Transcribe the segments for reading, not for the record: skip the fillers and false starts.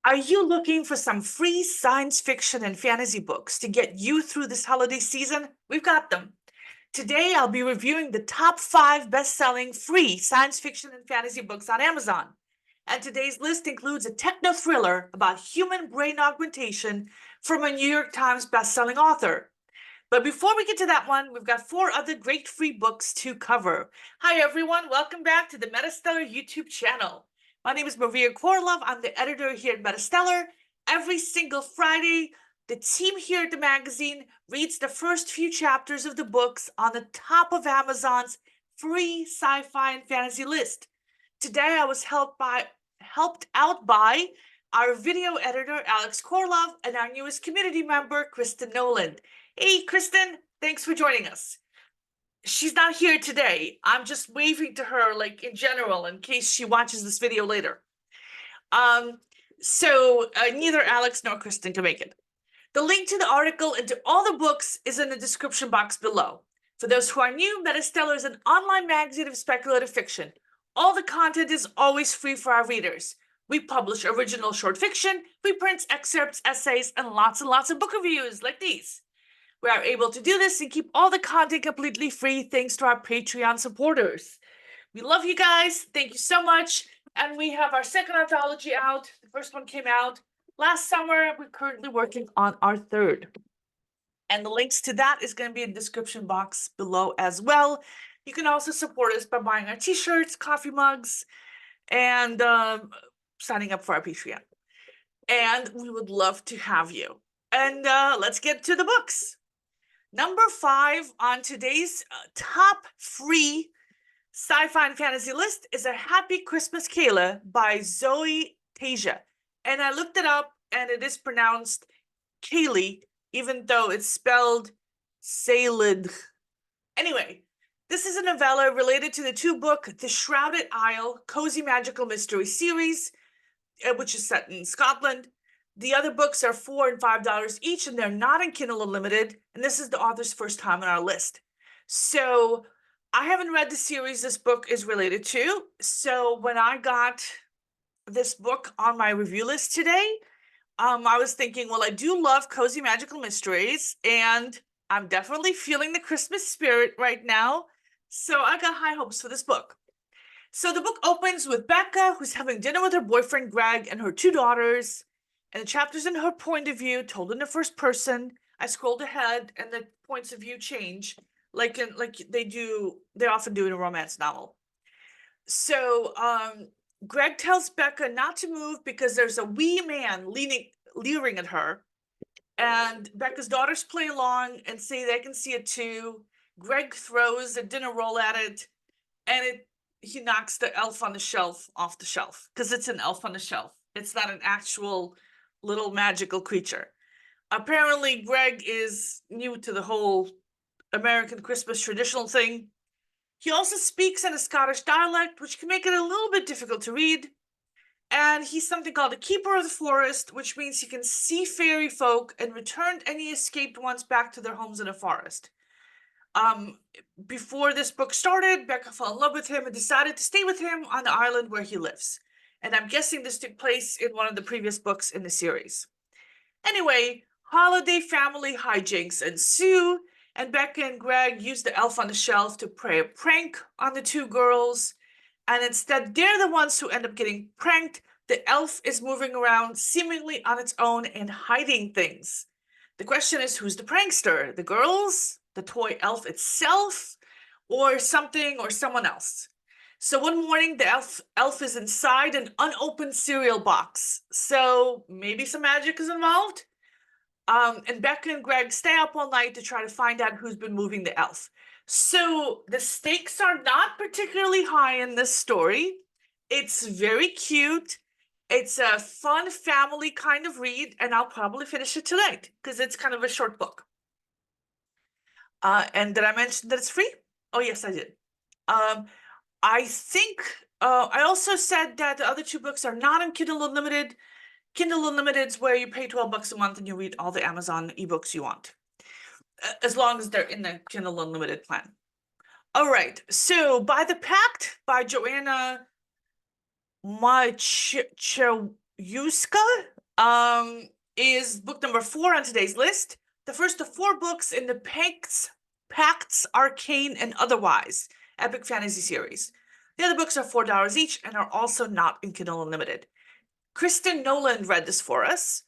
Are you looking for some free science fiction and fantasy books to get you through this holiday season? We've got them. Today, I'll be reviewing the top 5 best-selling free science fiction and fantasy books on Amazon. And today's list includes a techno thriller about human brain augmentation from a New York Times best-selling author. But before we get to that one, we've got 4 other great free books to cover. Hi, everyone. Welcome back to the MetaStellar YouTube channel. My name is Maria KOROLOV. I'm the editor here at MetaStellar. Every single Friday, the team here at the magazine reads the first few chapters of the books on the top of Amazon's free sci-fi and fantasy list. Today, I was helped out by our video editor, Alex KOROLOV, and our newest community member, Kristen Noland. Hey, Kristen, thanks for joining us. She's not here today. I'm just waving to her, like, in general, in case she watches this video later. Neither Alex nor Kristen can make it. The link to the article and to all the books is in the description box below. For those who are new, MetaStellar is an online magazine of speculative fiction. All the content is always free for our readers. We publish original short fiction, reprints, excerpts, essays, and lots of book reviews like these. We are able to do this and keep all the content completely free thanks to our Patreon supporters. We love you guys. Thank you so much. And we have our second anthology out. The first one came out last summer. We're currently working on our third. And the links to that is going to be in the description box below as well. You can also support us by buying our t-shirts, coffee mugs, and signing up for our Patreon. And we would love to have you. And let's get to the books. Number 5 on today's top free sci-fi and fantasy list is A Happy Christmas, Kayla by Tasia. And I looked it up, and it is pronounced Kaylee, even though it's spelled Ceilidh. Anyway, this is a novella related to the 2-book The Shrouded Isle Cozy Magical Mystery series, which is set in Scotland. The other books are $4 and $5 each, and they're not in Kindle Unlimited, and this is the author's first time on our list. So I haven't read the series this book is related to, so when I got this book on my review list today, I was thinking, well, I do love cozy magical mysteries, and I'm definitely feeling the Christmas spirit right now, so I got high hopes for this book. So the book opens with Becca, who's having dinner with her boyfriend Greg and her 2 daughters. And the chapters in her point of view, told in the first person. I scrolled ahead, and the points of view change, like they often do in a romance novel. So Greg tells Becca not to move because there's a wee man leering at her, and Becca's daughters play along and say they can see it too. Greg throws a dinner roll at it, and he knocks the elf on the shelf off the shelf because it's an elf on the shelf. It's not an actual little magical creature. Apparently, Greg is new to the whole American Christmas traditional thing. He also speaks in a Scottish dialect, which can make it a little bit difficult to read. And he's something called a keeper of the forest, which means he can see fairy folk and return any escaped ones back to their homes in a forest. Before this book started, Becca fell in love with him and decided to stay with him on the island where he lives. And I'm guessing this took place in one of the previous books in the series. Anyway, holiday family hijinks ensue, and Becca and Greg use the elf on the shelf to play a prank on the 2 girls. And instead, they're the ones who end up getting pranked. The elf is moving around seemingly on its own and hiding things. The question is, who's the prankster? The girls, the toy elf itself, or something or someone else? So one morning, the elf is inside an unopened cereal box. So maybe some magic is involved. And Becca and Greg stay up all night to try to find out who's been moving the elf. So the stakes are not particularly high in this story. It's very cute. It's a fun family kind of read, and I'll probably finish it tonight because it's kind of a short book. And did I mention that it's free? Oh, yes, I did. I think I also said that the other 2 books are not in Kindle Unlimited. Kindle Unlimited is where you pay $12 a month and you read all the Amazon ebooks you want, as long as they're in the Kindle Unlimited plan. All right, so by the Pact by Joanna Maciejewska. is book number 4 on today's list. The first of 4 books in the Pacts, Arcane, and Otherwise epic fantasy series. The other books are $4 each and are also not in Kindle Unlimited. Kristen Nolan read this for us,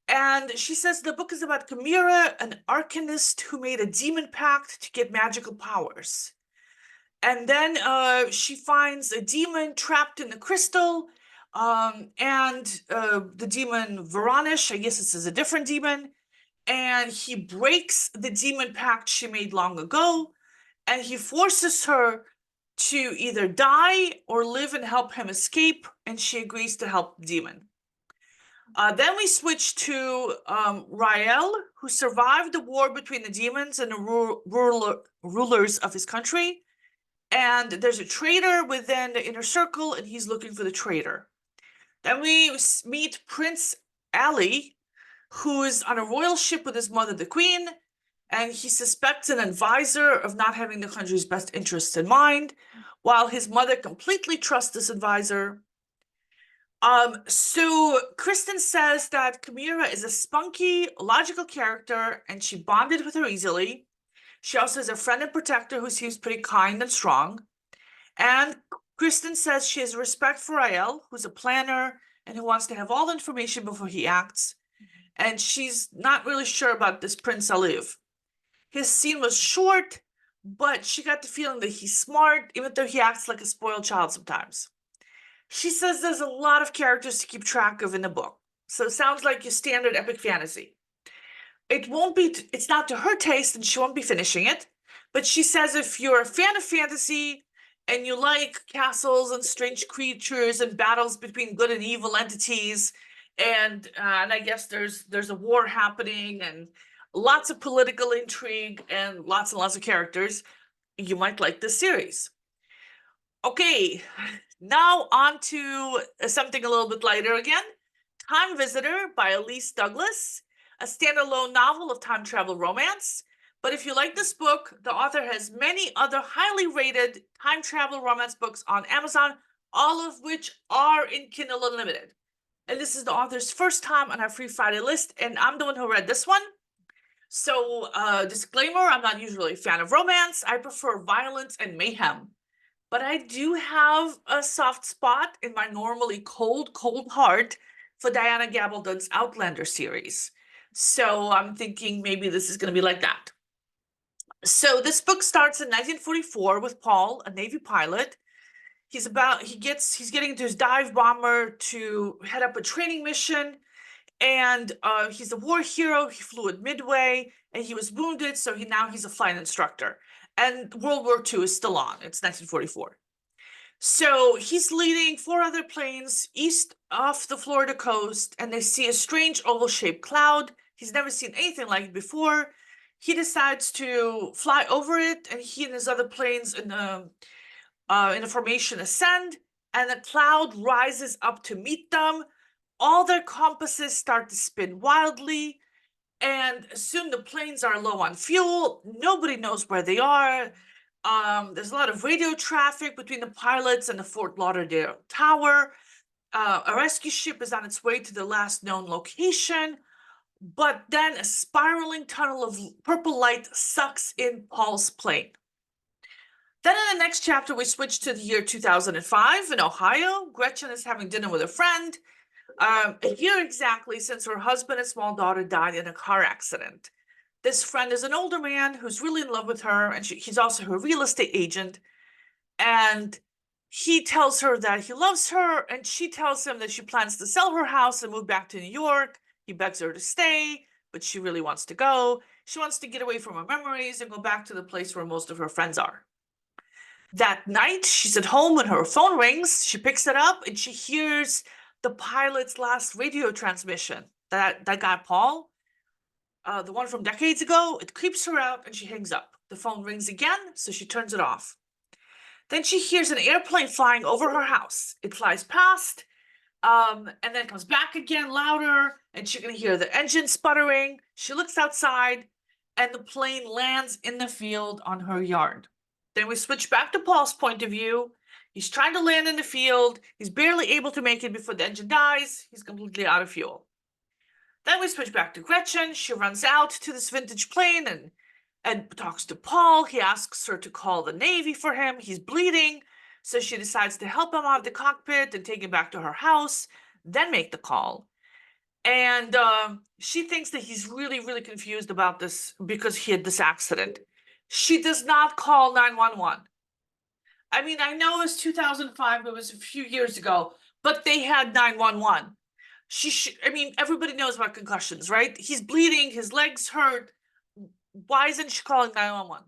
and she says the book is about Chimera, an arcanist who made a demon pact to get magical powers. And then she finds a demon trapped in the crystal, and the demon Varanish, I guess this is a different demon, and he breaks the demon pact she made long ago, and he forces her to either die or live and help him escape, and she agrees to help the demon. Then we switch to Rael, who survived the war between the demons and the rulers of his country. And there's a traitor within the inner circle, and he's looking for the traitor. Then we meet Prince Ali, who is on a royal ship with his mother, the queen, and he suspects an advisor of not having the country's best interests in mind, while his mother completely trusts this advisor. So Kristen says that Chimera is a spunky, logical character, and she bonded with her easily. She also has a friend and protector who seems pretty kind and strong. And Kristen says she has respect for Rael, who's a planner and who wants to have all the information before he acts. And she's not really sure about this Prince Ceilidh. His scene was short, but she got the feeling that he's smart, even though he acts like a spoiled child sometimes. She says there's a lot of characters to keep track of in the book, so it sounds like your standard epic fantasy. It's not to her taste, and she won't be finishing it, but she says if you're a fan of fantasy and you like castles and strange creatures and battles between good and evil entities, and I guess there's a war happening and lots of political intrigue and lots of characters, you might like this series. Okay, now on to something a little bit lighter again. Time Visitor by Elyse Douglas, a standalone novel of time travel romance. But if you like this book, the author has many other highly rated time travel romance books on Amazon, all of which are in Kindle Unlimited. And this is the author's first time on our Free Friday list, and I'm the one who read this one. So, disclaimer, I'm not usually a fan of romance. I prefer violence and mayhem. But I do have a soft spot in my normally cold heart for Diana Gabaldon's Outlander series. So I'm thinking maybe this is going to be like that. So this book starts in 1944 with Paul, a Navy pilot. He's getting into his dive bomber to head up a training mission, and he's a war hero. He flew at Midway, and he was wounded, so he's a flight instructor. And World War II is still on. It's 1944. So he's leading 4 other planes east off the Florida coast, and they see a strange oval-shaped cloud. He's never seen anything like it before. He decides to fly over it, and he and his other planes in a formation ascend, and the cloud rises up to meet them. All their compasses start to spin wildly, and soon the planes are low on fuel. Nobody knows where they are. There's a lot of radio traffic between the pilots and the Fort Lauderdale Tower. A rescue ship is on its way to the last known location, but then a spiraling tunnel of purple light sucks in Paul's plane. Then in the next chapter, we switch to the year 2005 in Ohio. Gretchen is having dinner with a friend. A year exactly since her husband and small daughter died in a car accident. This friend is an older man who's really in love with her, and he's also her real estate agent. And he tells her that he loves her, and she tells him that she plans to sell her house and move back to New York. He begs her to stay, but she really wants to go. She wants to get away from her memories and go back to the place where most of her friends are. That night, she's at home when her phone rings. She picks it up, and she hears the pilot's last radio transmission that got Paul, the one from decades ago. It creeps her out, and she hangs up. The phone rings again, so she turns it off. Then she hears an airplane flying over her house. It flies past, and then comes back again louder, and she can hear the engine sputtering. She looks outside, and the plane lands in the field on her yard. Then we switch back to Paul's point of view. He's trying to land in the field. He's barely able to make it before the engine dies. He's completely out of fuel. Then we switch back to Gretchen. She runs out to this vintage plane and talks to Paul. He asks her to call the Navy for him. He's bleeding. So she decides to help him out of the cockpit and take him back to her house, then make the call. And she thinks that he's really, really confused about this because he had this accident. She does not call 911. I mean, I know it was 2005, it was a few years ago, but they had 911. I mean, everybody knows about concussions, right? He's bleeding, his legs hurt. Why isn't she calling 911?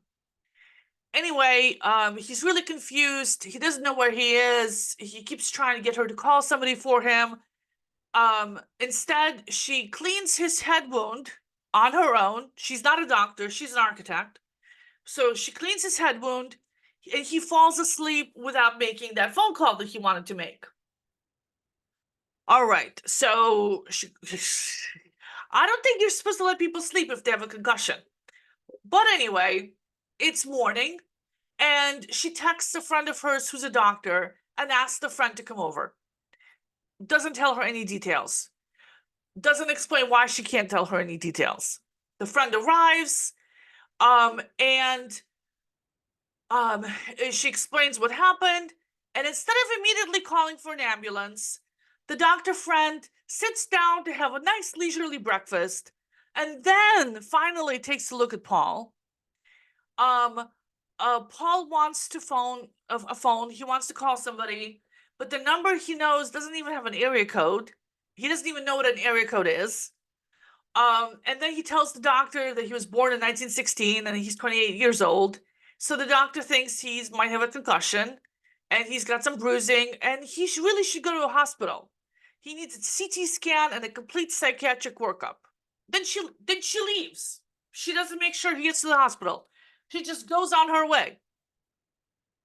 Anyway, he's really confused. He doesn't know where he is. He keeps trying to get her to call somebody for him. Instead, she cleans his head wound on her own. She's not a doctor, she's an architect. So she cleans his head wound, and he falls asleep without making that phone call that he wanted to make. All right, so I don't think you're supposed to let people sleep if they have a concussion. But anyway, it's morning, and she texts a friend of hers who's a doctor and asks the friend to come over. Doesn't tell her any details. Doesn't explain why she can't tell her any details. The friend arrives, and she explains what happened, and instead of immediately calling for an ambulance, the doctor friend sits down to have a nice leisurely breakfast, and then finally takes a look at Paul. Paul wants to phone a phone. He wants to call somebody, but the number he knows doesn't even have an area code. He doesn't even know what an area code is. And then he tells the doctor that he was born in 1916 and he's 28 years old. So the doctor thinks he might have a concussion and he's got some bruising and he really should go to a hospital. He needs a CT scan and a complete psychiatric workup. Then she leaves. She doesn't make sure he gets to the hospital. She just goes on her way.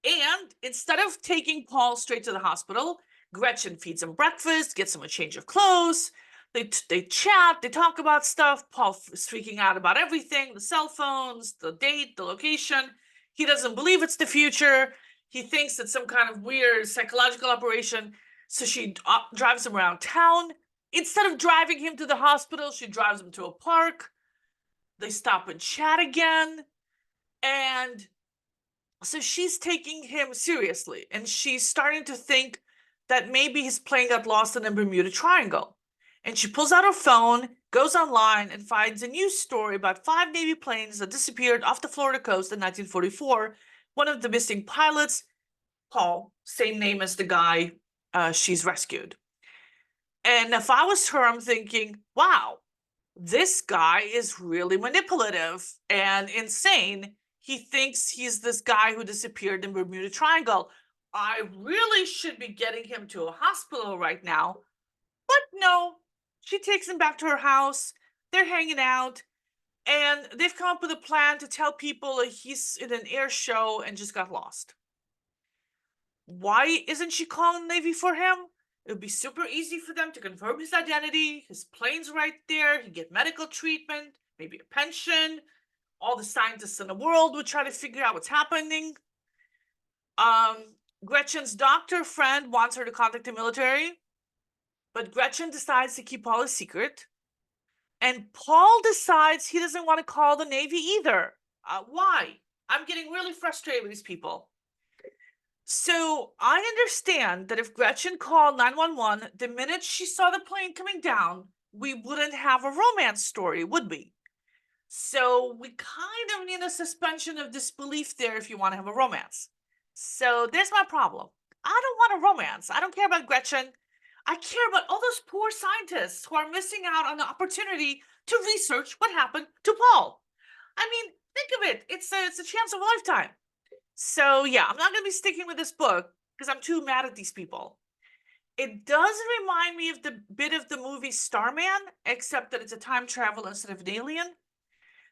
And instead of taking Paul straight to the hospital, Gretchen feeds him breakfast, gets him a change of clothes. They chat, they talk about stuff. Paul is freaking out about everything, the cell phones, the date, the location. He doesn't believe it's the future. He thinks it's some kind of weird psychological operation. So she drives him around town. Instead of driving him to the hospital, she drives him to a park. They stop and chat again. And so she's taking him seriously. And she's starting to think that maybe his plane got lost in the Bermuda Triangle. And she pulls out her phone, goes online, and finds a news story about 5 Navy planes that disappeared off the Florida coast in 1944. One of the missing pilots, Paul, same name as the guy she's rescued. And if I was her, I'm thinking, wow, this guy is really manipulative and insane. He thinks he's this guy who disappeared in Bermuda Triangle. I really should be getting him to a hospital right now. But no, she takes him back to her house. They're hanging out. And they've come up with a plan to tell people he's in an air show and just got lost. Why isn't she calling the Navy for him? It would be super easy for them to confirm his identity. His plane's right there. He'd get medical treatment, maybe a pension. All the scientists in the world would try to figure out what's happening. Gretchen's doctor friend wants her to contact the military, but Gretchen decides to keep Paul a secret. And Paul decides he doesn't want to call the Navy either. Why? I'm getting really frustrated with these people. So I understand that if Gretchen called 911 the minute she saw the plane coming down, we wouldn't have a romance story, would we? So we kind of need a suspension of disbelief there if you want to have a romance. So there's my problem. I don't want a romance. I don't care about Gretchen. I care about all those poor scientists who are missing out on the opportunity to research what happened to Paul. I mean, think of it. It's a chance of a lifetime. So yeah, I'm not going to be sticking with this book because I'm too mad at these people. It does remind me of the bit of the movie Starman, except that it's a time travel instead of an alien.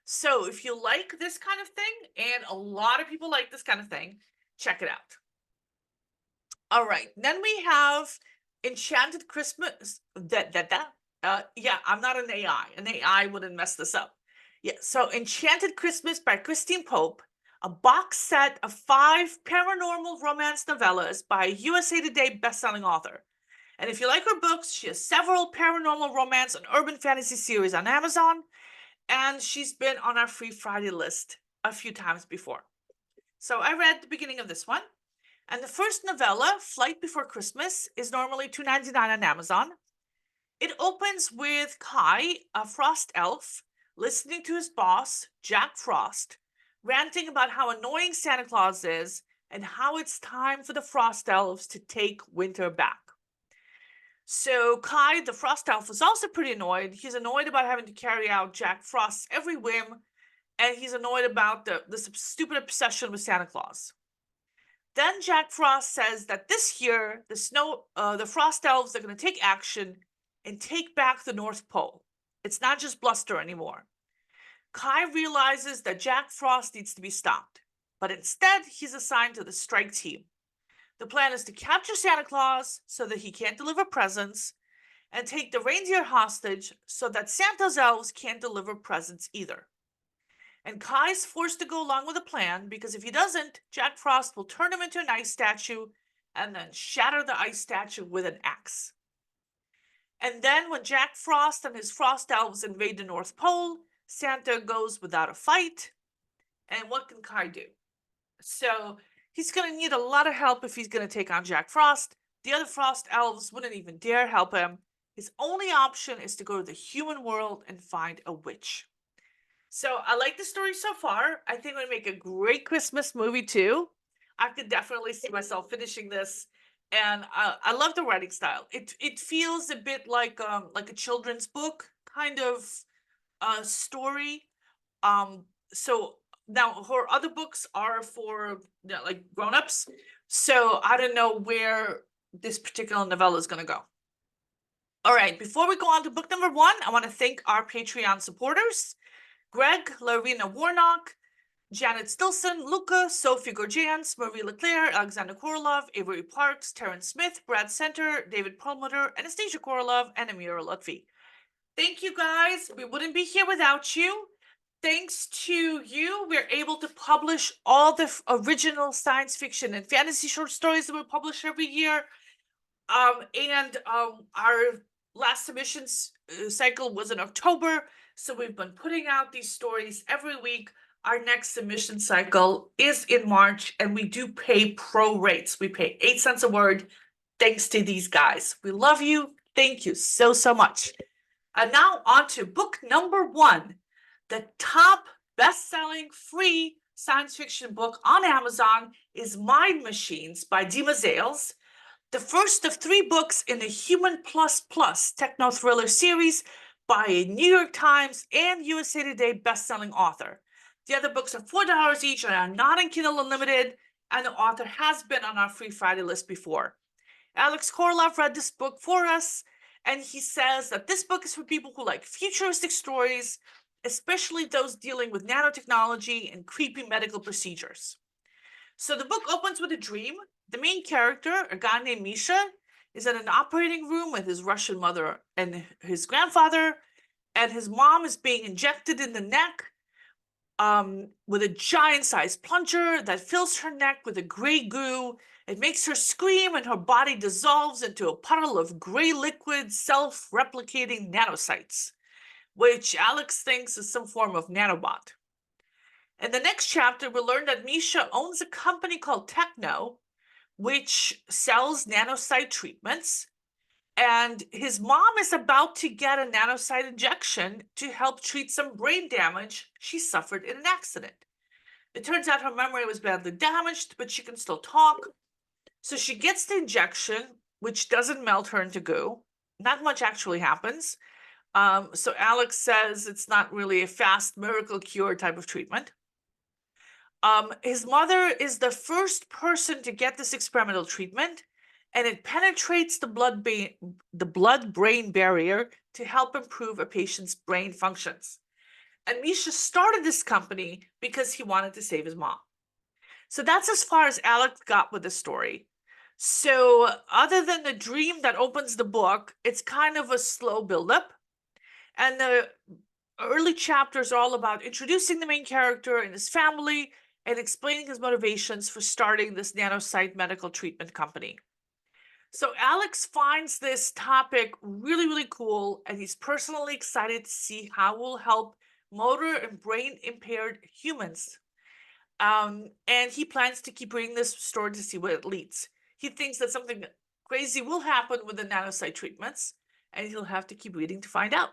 So if you like this kind of thing, and a lot of people like this kind of thing, check it out. All right, then we have Enchanted Christmas. Yeah, I'm not an AI. An AI wouldn't mess this up. Yeah, so Enchanted Christmas by Christine Pope, a box set of 5 paranormal romance novellas by USA Today bestselling author. And if you like her books, she has several paranormal romance and urban fantasy series on Amazon, and she's been on our Free Friday list a few times before. So I read the beginning of this one, and the first novella, Flight Before Christmas, is normally $2.99 on Amazon. It opens with Kai, a frost elf, listening to his boss, Jack Frost, ranting about how annoying Santa Claus is and how it's time for the frost elves to take winter back. So Kai, the frost elf, is also pretty annoyed. He's annoyed about having to carry out Jack Frost's every whim, and he's annoyed about this stupid obsession with Santa Claus. Then Jack Frost says that this year, the frost elves are going to take action and take back the North Pole. It's not just bluster anymore. Kai realizes that Jack Frost needs to be stopped, but instead he's assigned to the strike team. The plan is to capture Santa Claus so that he can't deliver presents, and take the reindeer hostage so that Santa's elves can't deliver presents either. And Kai's forced to go along with the plan because if he doesn't, Jack Frost will turn him into an ice statue and then shatter the ice statue with an axe. And then when Jack Frost and his frost elves invade the North Pole, Santa goes without a fight. And what can Kai do? So he's going to need a lot of help if he's going to take on Jack Frost. The other frost elves wouldn't even dare help him. His only option is to go to the human world and find a witch. So I like the story so far. I think it would make a great Christmas movie too. I could definitely see myself finishing this, and I love the writing style. It feels a bit like a children's book kind of story. So now her other books are for like grown-ups. So I don't know where this particular novella is going to go. All right, before we go on to book number 1, I want to thank our Patreon supporters. Greg, Larina Warnock, Janet Stilson, Luca, Sophie Gorgians, Marie Leclerc, Alexander KOROLOV, Avery Parks, Terrence Smith, Brad Center, David Perlmutter, Anastasia KOROLOV, and Amira Lutfi. Thank you guys. We wouldn't be here without you. Thanks to you, we're able to publish all the original science fiction and fantasy short stories that we publish every year. Our last submissions cycle was in October. So we've been putting out these stories every week. Our next submission cycle is in March, and we do pay pro rates. We pay 8 cents a word, thanks to these guys. We love you. Thank you so, so much. And now on to book number 1, the top best-selling free science fiction book on Amazon is Mind Machines by Dima Zales, the first of 3 books in the Human Plus Plus techno-thriller series by a New York Times and USA Today best-selling author. The other books are $4 each and are not in Kindle Unlimited, and the author has been on our Free Friday list before. Alex KOROLOV read this book for us, and he says that this book is for people who like futuristic stories, especially those dealing with nanotechnology and creepy medical procedures. So the book opens with a dream. The main character, a guy named Misha, is in an operating room with his Russian mother and his grandfather, and his mom is being injected in the neck with a giant-sized plunger that fills her neck with a gray goo. It makes her scream, and her body dissolves into a puddle of gray liquid, self-replicating nanocytes, which Alex thinks is some form of nanobot. In the next chapter, we learn that Misha owns a company called Techno, which sells nanocyte treatments, and his mom is about to get a nanocyte injection to help treat some brain damage she suffered in an accident. It turns out her memory was badly damaged, but she can still talk. So she gets the injection, which doesn't melt her into goo. Not much actually happens. So Alex says it's not really a fast miracle cure type of treatment. His mother is the first person to get this experimental treatment, and it penetrates the blood-brain barrier to help improve a patient's brain functions. And Misha started this company because he wanted to save his mom. So that's as far as Alex got with the story. So other than the dream that opens the book, it's kind of a slow buildup. And the early chapters are all about introducing the main character and his family and explaining his motivations for starting this nanocyte medical treatment company. So Alex finds this topic really, really cool, and he's personally excited to see how it will help motor and brain impaired humans. And he plans to keep reading this story to see where it leads. He thinks that something crazy will happen with the nanocyte treatments, and he'll have to keep reading to find out.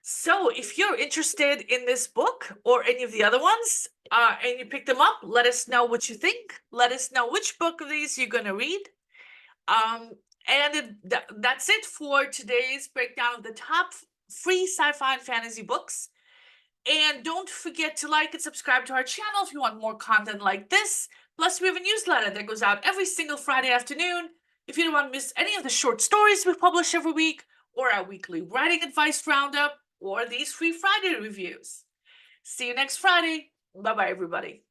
So if you're interested in this book or any of the other ones, and you pick them up, let us know what you think. Let us know which book of these you're going to read. And that's it for today's breakdown of the top free sci-fi and fantasy books. And don't forget to like and subscribe to our channel if you want more content like this. Plus, we have a newsletter that goes out every single Friday afternoon. If you don't want to miss any of the short stories we publish every week, or our weekly writing advice roundup, or these free Friday reviews. See you next Friday. Bye-bye, everybody.